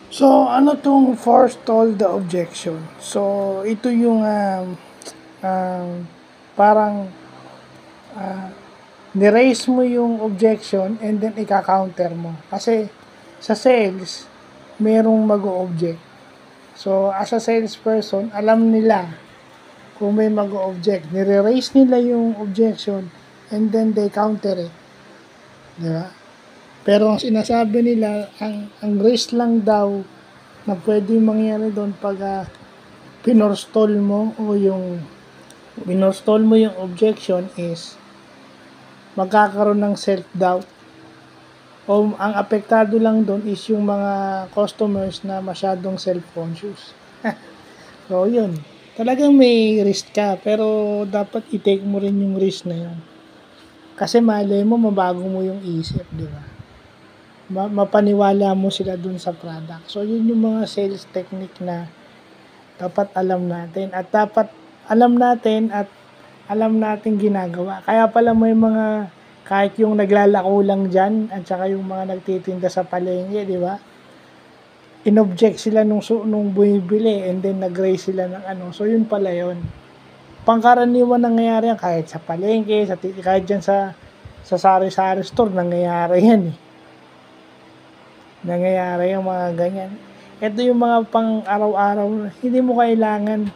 So, ano tong forestall the objection? So, ito yung um, parang ni-raise mo yung objection and then ika-counter mo. Kasi sa sales, merong mag-o-object. So, as a salesperson, alam nila kung may mag-o-object. Nire-raise nila yung objection and then they counter it. Di ba? Pero ang sinasabi nila, ang raise lang daw na pwedeng mangyari doon pag pinorstall mo o yung pinorstall mo yung objection is magkakaroon ng self-doubt o ang apektado lang doon is yung mga customers na masyadong self-conscious. So, yun. Talagang may risk ka, pero dapat i-take mo rin yung risk na yun. Kasi malay mo, mabago mo yung isip, di ba? Mapaniwala mo sila dun sa product. So, yun yung mga sales technique na dapat alam natin. At dapat alam natin at alam natin ginagawa. Kaya pala may mga, kahit yung naglalako lang dyan, at saka yung mga nagtitinda sa palengke, di ba? Inobject sila nung bumibili and then nag-raise sila ng ano. So, yun pala yun. Pangkaraniwan nangyayari yan kahit sa palengke, kahit dyan sa sari-sari store, nangyayari yan eh. Nangyayari yung mga ganyan. Ito yung mga pang araw-araw, hindi mo kailangan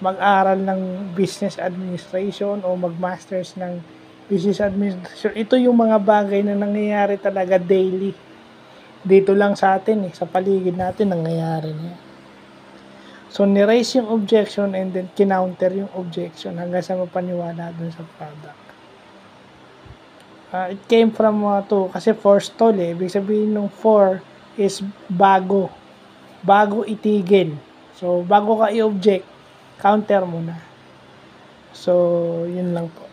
mag-aral ng business administration o mag-masters ng business administration. Ito yung mga bagay na nangyayari talaga daily. Dito lang sa atin sa paligid natin nangyayari na. So, ni-raise yung objection and then kinounter yung objection hanggang sa mapaniwala dun sa product. It came from kasi forestall Ibig sabihin ng for is bago. Bago itigil. So, bago ka i-object, counter mo na. So, yun lang po.